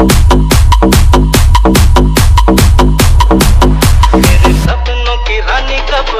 मेरे सपनों की रानी कब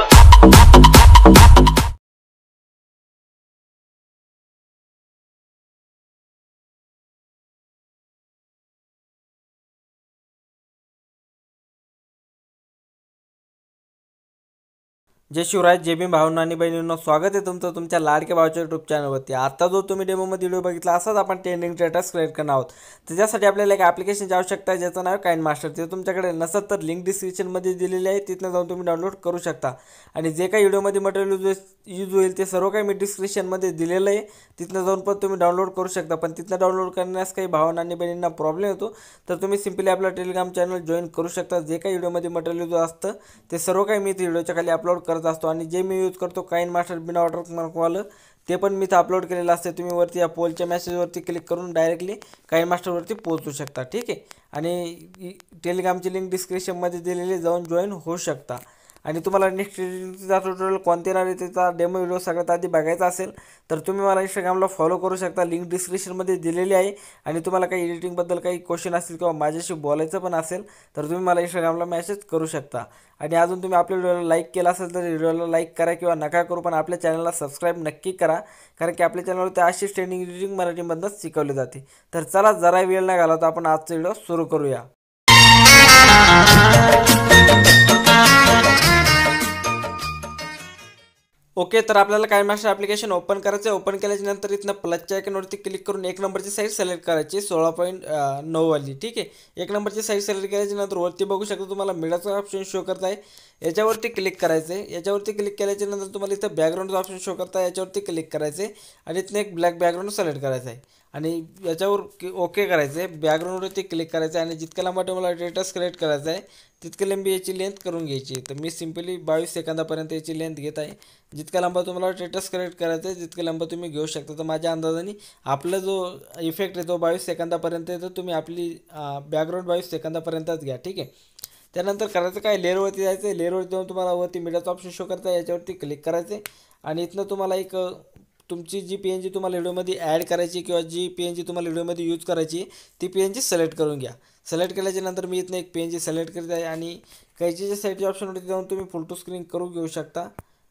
जय शिवराज, जय भीम भावना आणि बहिणींनो, स्वागत आहे तुमचं तुमच्या लाडक्या भावाच्या यूट्यूब चॅनलवरती. आता जो तुम्ही डेमोमध्ये व्हिडिओ बघितला असाच आपण ट्रेंडिंग स्टेटस क्रिएट करणार आहोत. त्याच्यासाठी आपल्याला एक ॲप्लिकेशनची आवश्यकता आहे ज्याचं नाव काइन मास्टर. ते तुमच्याकडे नसत तर लिंक डिस्क्रिप्शनमध्ये दिलेली आहे, तिथनं जाऊन तुम्ही डाउनलोड करू शकता. आणि जे काही व्हिडिओमध्ये मटेरियल यूज होईल ते सर्व काही मी डिस्क्रिप्शनमध्ये दिलेलं आहे, तिथनं जाऊन पण तुम्ही डाउनलोड करू शकता. पण तिथनं डाउनलोड करण्यास काही भावना आणि बहिणींना प्रॉब्लेम येतो, तर तुम्ही सिम्पली आपला टेलिग्राम चॅनल जॉईन करू शकता. जे काही व्हिडिओमध्ये मटेरियल यूज असतं ते सर्व काही मी व्हिडिओच्या खाली अपलोड करत असतो. आणि जे मी यूज करतो काइन मास्टर बिना वॉटरमार्कवालं, ते पण मी इथं अपलोड केलेलं असते. तुम्ही वरती या पोलच्या मेसेजवरती क्लिक करून डायरेक्टली काइन मास्टरवरती पोहोचू शकता. ठीक आहे. आणि टेलिग्रामची लिंक डिस्क्रिप्शनमध्ये दिलेली, जाऊन जॉईन होऊ शकता. आणि तुम्हाला नेक्स्ट ट्युटोरियल कोणते येणार आहे त्याचा डेमो व्हिडिओ सगळ्यात आधी बघायचा असेल तर तुम्ही मला इंस्टाग्रामला फॉलो करू शकता, लिंक डिस्क्रिप्शनमध्ये दिलेली आहे. आणि तुम्हाला काही एडिटिंगबद्दल काही क्वेश्चन असतील किंवा माझ्याशी बोलायचं पण असेल तर तुम्ही मला इंस्टाग्रामला मेसेज करू शकता. आणि अजून तुम्ही आपल्या व्हिडिओला लाईक केला असेल तर व्हिडिओला लाईक करा किंवा नका करू, पण आपल्या चॅनलला सबस्क्राईब नक्की करा, कारण की आपल्या चॅनलवरती अशीच ट्रेंडिंग एडिटिंग मराठीमधूनच शिकवली जाते. तर चला, जरा वेळ न घालवता आपण आजचा व्हिडिओ सुरू करूया. ओके, तर आपल्याला काइन मास्टर ॲप्लिकेशन ओपन करायचं आहे. ओपन केल्याच्या नंतर इथनं प्लसच्या आयकॉनवरती क्लिक करून एक नंबरची साईड सिलेक्ट करायची, 16.9 वाली. ठीक आहे. एक नंबरची साईड सिलेक्ट केल्याच्या नंतर वरती बघू शकता तुम्हाला मीडियाचा ऑप्शन शो करत आहे, याच्यावरती क्लिक करायचं आहे. याच्यावरती क्लिक केल्याच्या नंतर तुम्हाला इथं बॅकग्राऊंडचा ऑप्शन शो करता आहे, याच्यावरती क्लिक करायचं आहे. आणि इथनं एक ब्लॅक बॅकग्राऊंड सिलेक्ट करायचं आहे आणि याच्यावर ओके करायचं आहे. बॅकग्राऊंडवरती क्लिक करायचं आहे आणि जितक्या लांबा तुम्हाला स्टेटस क्रिएट करायचा आहे तितक्या लांबी याची लेंथ करून घ्यायची. तर मी सिम्पली 22 सेकंदापर्यंत याची लेंथ घेत आहे. जितका लांबा तुम्हाला स्टेटस क्रिएट करायचं आहे तितका लांबा तुम्ही घेऊ शकता. तर माझ्या अंदाजाने आपला जो इफेक्ट आहे तो 22 सेकंदापर्यंत आहे, तर तुम्ही आपली बॅकग्राऊंड 22 सेकंदापर्यंतच घ्या. ठीक आहे. त्यानंतर करायचं काय, लेअरवरती जायचं आहे. लेअरवरती जाऊन तुम्हाला वरती मीडियाचा ऑप्शन शो करता आहे, याच्यावरती क्लिक करायचं आहे. आणि इथनं तुम्हाला एक तुमची जी PNG तुम्हाला व्हिडिओमध्ये ॲड करायची किंवा जी PNG तुम्हाला व्हिडिओमध्ये यूज करायची ती PNG सिलेक्ट करून घ्या. सिलेक्ट केल्याच्या नंतर मी इथनं एक PNG सिलेक्ट करीत आहे आणि कैचीच्या साईडच्या ऑप्शनवरती जाऊन तुम्ही फुल टू स्क्रीन करून घेऊ शकता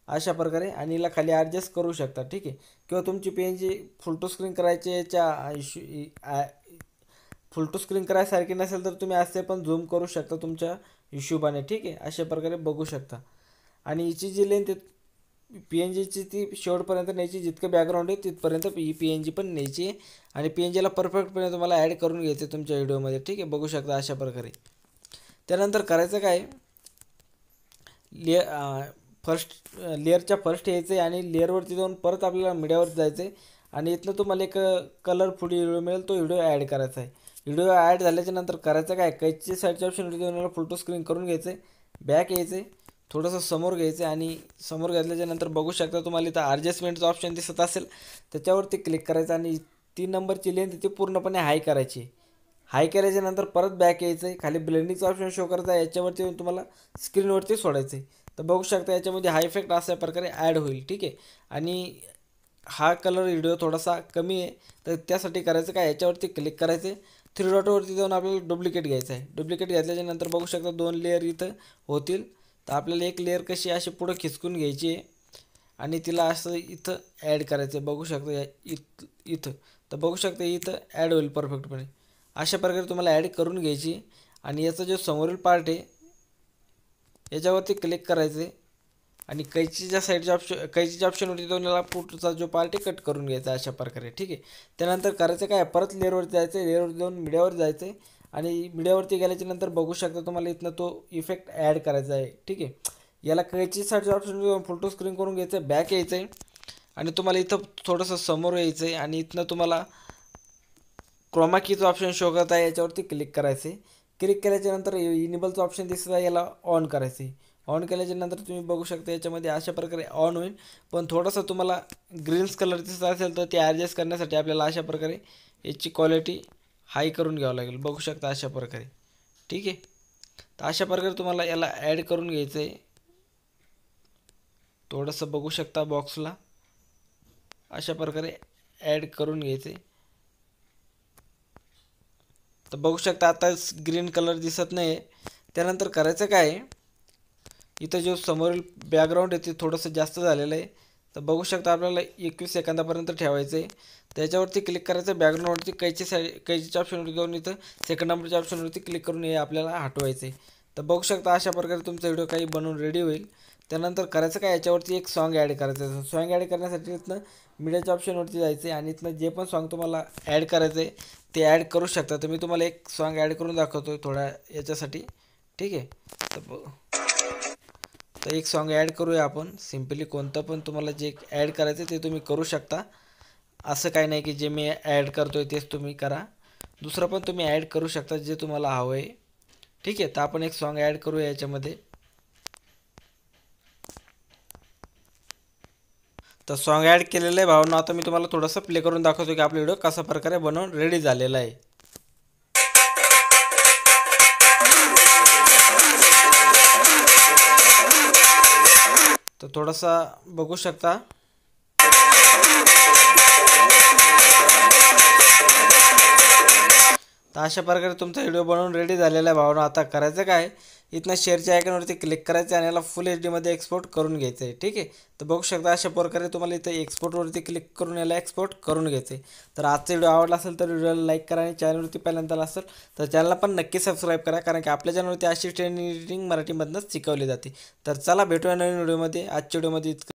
अशा प्रकारे, आणि हिला खाली ॲडजस्ट करू शकता. ठीक आहे. किंवा तुमची PNG फुल टू स्क्रीन करायची फुल टू स्क्रीन करायसारखी नसेल तर तुम्ही असे पण झूम करू शकता तुमच्या हिशोबाने. ठीक आहे. अशा प्रकारे बघू शकता. आणि हिची जी लेंथ आहे PNGची ती शेवटपर्यंत न्यायची, जितकं बॅकग्राऊंड आहे तिथपर्यंत ही PNG पण न्यायची आहे. आणि PNGला परफेक्टपणे तुम्हाला ॲड करून घ्यायचं तुमच्या व्हिडिओमध्ये. ठीक आहे. बघू शकता अशा प्रकारे. त्यानंतर करायचं काय, फर्स्ट लेअरच्या फर्स्ट यायचं आहे आणि लेअरवरती जाऊन परत आपल्याला मीडियावरती जायचं आहे. आणि इथनं तुम्हाला एक कलरफुल व्हिडिओ मिळेल, तो व्हिडिओ ॲड करायचा आहे. व्हिडिओ ॲड झाल्याच्या नंतर करायचं काय, कैची साईडच्या ऑप्शनवरती जाऊन फुल टू स्क्रीन करून घ्यायचं आहे. बॅक यायचं आहे, थोडंसं समोर घ्यायचं आहे आणि समोर घेतल्याच्या नंतर बघू शकता तुम्हाला इथं ॲडजस्टमेंटचं ऑप्शन दिसत असेल, त्याच्यावरती क्लिक करायचं आणि 3 नंबरची लेंथ ती पूर्णपणे हाय करायची. हाय केल्याच्या नंतर परत बॅक यायचं आहे. खाली ब्लेंडिंगचा ऑप्शन शो करता आहे, याच्यावरती येऊन तुम्हाला स्क्रीनवरती सोडायचं आहे. तर बघू शकता याच्यामध्ये हा इफेक्ट अशा प्रकारे ॲड होईल. ठीक आहे. आणि हा कलर व्हिडिओ थोडासा कमी आहे, तर त्यासाठी करायचं काय, याच्यावरती क्लिक करायचं आहे. 3 डॉटवरती जाऊन आपल्याला डुप्लिकेट घ्यायचं आहे. डुप्लिकेट घेतल्याच्या नंतर बघू शकता 2 लेअर इथं होतील. तर आपल्याला एक लेअर कशी अशी पुढं खिचकून घ्यायची आहे आणि तिला असं इथं ॲड करायचं आहे. बघू शकता इथं तर बघू शकता इथं ॲड होईल परफेक्टपणे. अशा प्रकारे तुम्हाला ॲड करून घ्यायची. आणि याचा जो समोरील पार्ट आहे याच्यावरती क्लिक करायचं आहे आणि कैचीच्या ऑप्शनवरती जाऊन याला पुढचा जो पार्ट आहे कट करून घ्यायचा अशा प्रकारे. ठीक आहे. त्यानंतर करायचं काय, परत लेअरवरती जायचं आहे. लेअरवरती जाऊन मीडियावर जायचं आहे आणि मीडियावरती गेल्याच्या नंतर बघू शकता तुम्हाला इथनं तो इफेक्ट ॲड करायचा आहे. ठीक आहे. याला कैची साईडच्या ऑप्शन फुल टू स्क्रीन करून घ्यायचं आहे. बॅक यायचं आहे आणि तुम्हाला इथं थोडंसं समोर यायचं आहे आणि इथनं तुम्हाला क्रोमा कीचं ऑप्शन शो करत आहे, याच्यावरती क्लिक करायचे. क्लिक केल्याच्या नंतर इनेबलचं ऑप्शन दिसत आहे, याला ऑन करायचे. ऑन केल्याच्या नंतर तुम्ही बघू शकता याच्यामध्ये अशा प्रकारे ऑन होईल. पण थोडंसं तुम्हाला ग्रीन्स कलर दिसत असेल तर ते ॲडजस्ट करण्यासाठी आपल्याला अशा प्रकारे याची क्वालिटी हाय करून घ्यावं लागेल. बघू शकता अशा प्रकारे. ठीक आहे. तर अशा प्रकारे तुम्हाला याला ॲड करून घ्यायचं आहे. थोडंसं बघू शकता बॉक्सला अशा प्रकारे ॲड करून घ्यायचं आहे. तर बघू शकता आता ग्रीन कलर दिसत नाही. त्यानंतर करायचं काय आहे, इथं जो समोरील बॅकग्राऊंड आहे ते थोडंसं जास्त झालेलं आहे. तर बघू शकता आपल्याला 21 सेकंदापर्यंत ठेवायचं आहे. त्याच्यावरती क्लिक करायचं, बॅकग्राऊंडवरती कैचीच्या ऑप्शनवरती जाऊन इथं सेकंड नंबरच्या ऑप्शनवरती क्लिक करून हे आपल्याला हटवायचं आहे. तर बघू शकता अशा प्रकारे तुमचा व्हिडिओ काही बनवून रेडी होईल. त्यानंतर करायचं काय, याच्यावरती एक सॉन्ग ॲड करायचं आहे. सॉन्ग ॲड करण्यासाठी इथनं मीडियाच्या ऑप्शनवरती जायचं आहे आणि इथनं जे पण सॉन्ग तुम्हाला ॲड करायचं आहे ते ॲड करू शकता. तर मी तुम्हाला एक सॉन्ग ॲड करून दाखवतो आहे थोड्या याच्यासाठी, ठीक आहे. तर एक सॉन्ग ॲड करूया आपण. सिम्पली कोणतं पण तुम्हाला जे ॲड करायचं ते तुम्ही करू शकता. असं काही नाही की जे मी ॲड करतो आहे तेच तुम्ही करा. दुसरं पण तुम्ही ॲड करू शकता जे तुम्हाला हवं आहे, ठीक आहे. तर आपण एक सॉन्ग ॲड करूया याच्यामध्ये. तर सॉन्ग ॲड केलेलं आहे भावना. आता मी तुम्हाला थोडंसं प्ले करून दाखवतो की आपला व्हिडिओ कशा प्रकारे बनवून रेडी झालेला आहे. तर थोडासा बघू शकता. तर अशा प्रकारे तुमचा व्हिडिओ बनवून रेडी झालेला आहे भावना. आता करायचं काय, इथनं शेअरच्या आयकॉनवरती क्लिक करायचं आणि याला फुल HD मध्ये एक्सपोर्ट करून घ्यायचं आहे, ठीक आहे. तर बघू शकता अशा प्रकारे तुम्हाला इथं एक्सपोर्टवरती क्लिक करून याला एक्सपोर्ट करून घ्यायचं आहे. तर आजचा व्हिडिओ आवडला असेल तर व्हिडिओला लाईक करा आणि चॅनलवरती पहिल्यांदा असेल तर चॅनलला पण नक्की सबस्क्राईब करा, कारण की आपल्या चॅनलवरती अशी ट्रेनिंग मराठीमधनंच शिकवली जाते. तर चला भेटूया नवीन व्हिडिओमध्ये. आजच्या व्हिडिओमध्ये